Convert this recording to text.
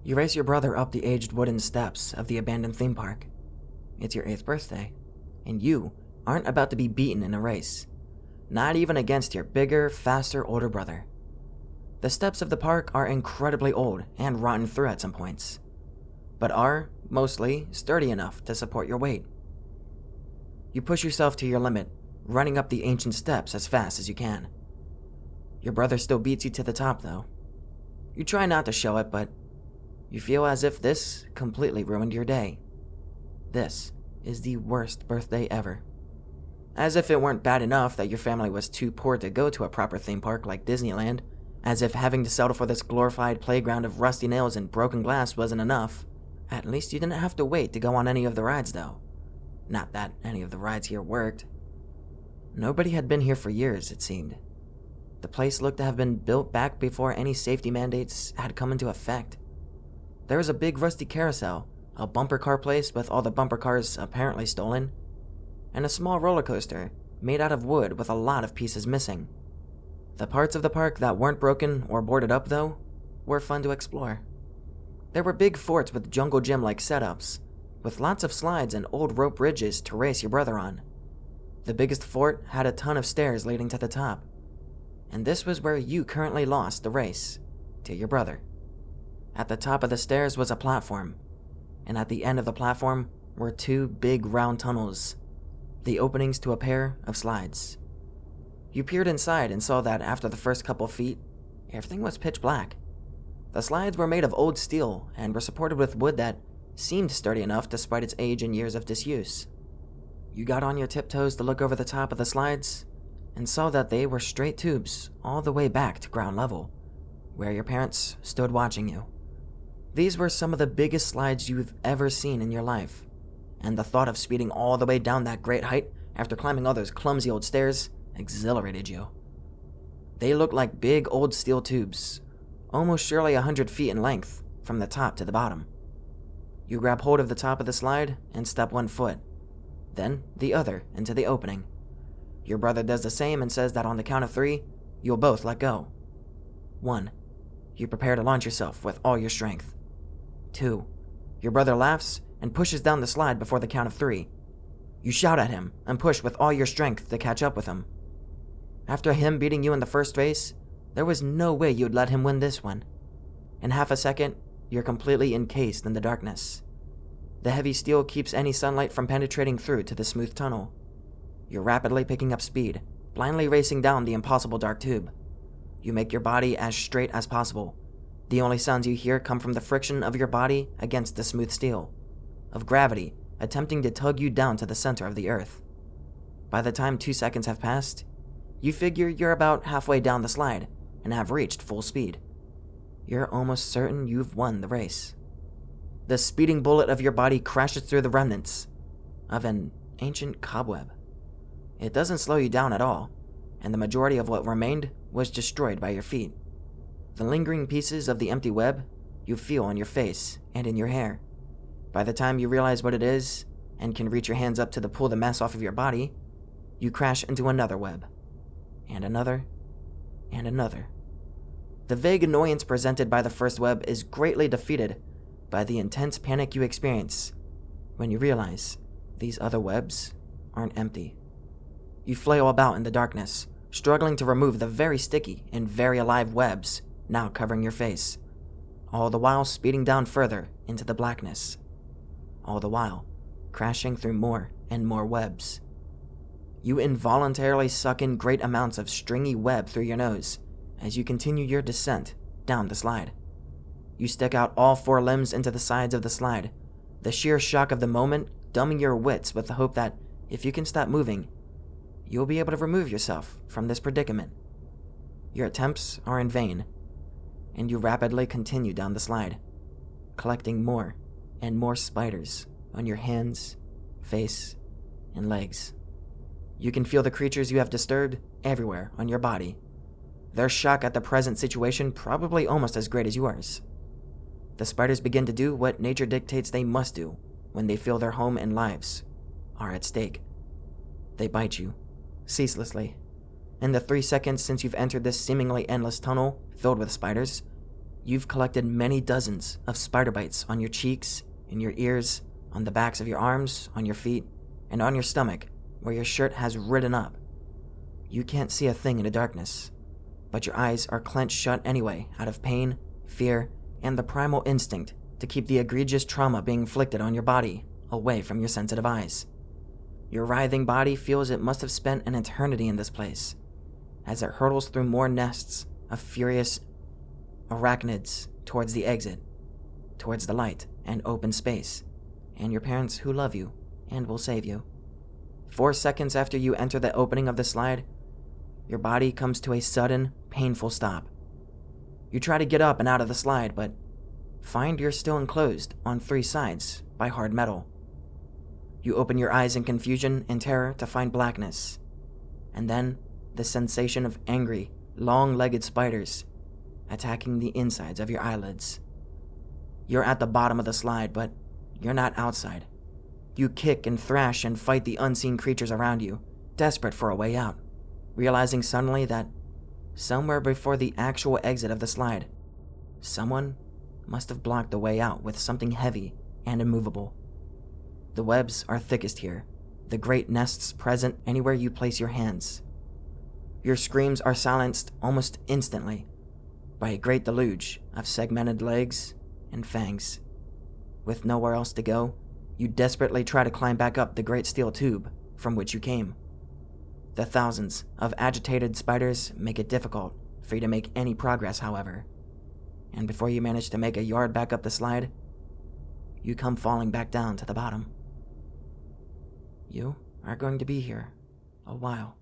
You race your brother up the aged wooden steps of the abandoned theme park. It's your 8th birthday, and you aren't about to be beaten in a race. Not even against your bigger, faster older brother. The steps of the park are incredibly old and rotten through at some points, but are, mostly, sturdy enough to support your weight. You push yourself to your limit, running up the ancient steps as fast as you can. Your brother still beats you to the top, though. You try not to show it, but you feel as if this completely ruined your day. This is the worst birthday ever. As if it weren't bad enough that your family was too poor to go to a proper theme park like Disneyland, as if having to settle for this glorified playground of rusty nails and broken glass wasn't enough. At least you didn't have to wait to go on any of the rides, though. Not that any of the rides here worked. Nobody had been here for years, it seemed. The place looked to have been built back before any safety mandates had come into effect. There was a big rusty carousel, a bumper car place with all the bumper cars apparently stolen, and a small roller coaster made out of wood with a lot of pieces missing. The parts of the park that weren't broken or boarded up, though, were fun to explore. There were big forts with jungle gym-like setups, with lots of slides and old rope bridges to race your brother on. The biggest fort had a ton of stairs leading to the top, and this was where you currently lost the race to your brother. At the top of the stairs was a platform, and at the end of the platform were 2 big round tunnels, the openings to a pair of slides. You peered inside and saw that after the first couple feet, everything was pitch black. The slides were made of old steel and were supported with wood that seemed sturdy enough despite its age and years of disuse. You got on your tiptoes to look over the top of the slides and saw that they were straight tubes all the way back to ground level, where your parents stood watching you. These were some of the biggest slides you've ever seen in your life, and the thought of speeding all the way down that great height after climbing all those clumsy old stairs exhilarated you. They looked like big old steel tubes, almost surely 100 feet in length from the top to the bottom. You grab hold of the top of the slide and step 1 foot, then the other into the opening. Your brother does the same and says that on the count of 3, you'll both let go. 1. You prepare to launch yourself with all your strength. 2. Your brother laughs and pushes down the slide before the count of 3. You shout at him and push with all your strength to catch up with him. After him beating you in the first race, there was no way you'd let him win this one. In half a second, you're completely encased in the darkness. The heavy steel keeps any sunlight from penetrating through to the smooth tunnel. You're rapidly picking up speed, blindly racing down the impossible dark tube. You make your body as straight as possible. The only sounds you hear come from the friction of your body against the smooth steel, of gravity attempting to tug you down to the center of the earth. By the time 2 seconds have passed, you figure you're about halfway down the slide and have reached full speed. You're almost certain you've won the race. The speeding bullet of your body crashes through the remnants of an ancient cobweb. It doesn't slow you down at all, and the majority of what remained was destroyed by your feet. The lingering pieces of the empty web you feel on your face and in your hair. By the time you realize what it is and can reach your hands up to pull the mess off of your body, you crash into another web, and another, and another. The vague annoyance presented by the first web is greatly defeated by the intense panic you experience when you realize these other webs aren't empty. You flail about in the darkness, struggling to remove the very sticky and very alive webs now covering your face, all the while speeding down further into the blackness, all the while crashing through more and more webs. You involuntarily suck in great amounts of stringy web through your nose as you continue your descent down the slide. You stick out all 4 limbs into the sides of the slide, the sheer shock of the moment dumbing your wits with the hope that if you can stop moving, you'll be able to remove yourself from this predicament. Your attempts are in vain, and you rapidly continue down the slide, collecting more and more spiders on your hands, face, and legs. You can feel the creatures you have disturbed everywhere on your body, their shock at the present situation probably almost as great as yours. The spiders begin to do what nature dictates they must do when they feel their home and lives are at stake. They bite you, ceaselessly. In the 3 seconds since you've entered this seemingly endless tunnel filled with spiders, You've collected many dozens of spider bites on your cheeks, in your ears, on the backs of your arms, on your feet, and on your stomach, where your shirt has ridden up. You can't see a thing in the darkness, but your eyes are clenched shut anyway out of pain, fear, and the primal instinct to keep the egregious trauma being inflicted on your body away from your sensitive eyes. Your writhing body feels it must have spent an eternity in this place, as it hurtles through more nests of furious arachnids towards the exit, towards the light and open space, and your parents who love you and will save you. 4 seconds after you enter the opening of the slide, your body comes to a sudden, painful stop. You try to get up and out of the slide, but find you're still enclosed on 3 sides by hard metal. You open your eyes in confusion and terror to find blackness, and then the sensation of angry, long-legged spiders attacking the insides of your eyelids. You're at the bottom of the slide, but you're not outside. You kick and thrash and fight the unseen creatures around you, desperate for a way out, realizing suddenly that somewhere before the actual exit of the slide, someone must have blocked the way out with something heavy and immovable. The webs are thickest here, the great nests present anywhere you place your hands. Your screams are silenced almost instantly by a great deluge of segmented legs and fangs. With nowhere else to go, you desperately try to climb back up the great steel tube from which you came. The thousands of agitated spiders make it difficult for you to make any progress, however, and before you manage to make a yard back up the slide, you come falling back down to the bottom. You are going to be here a while.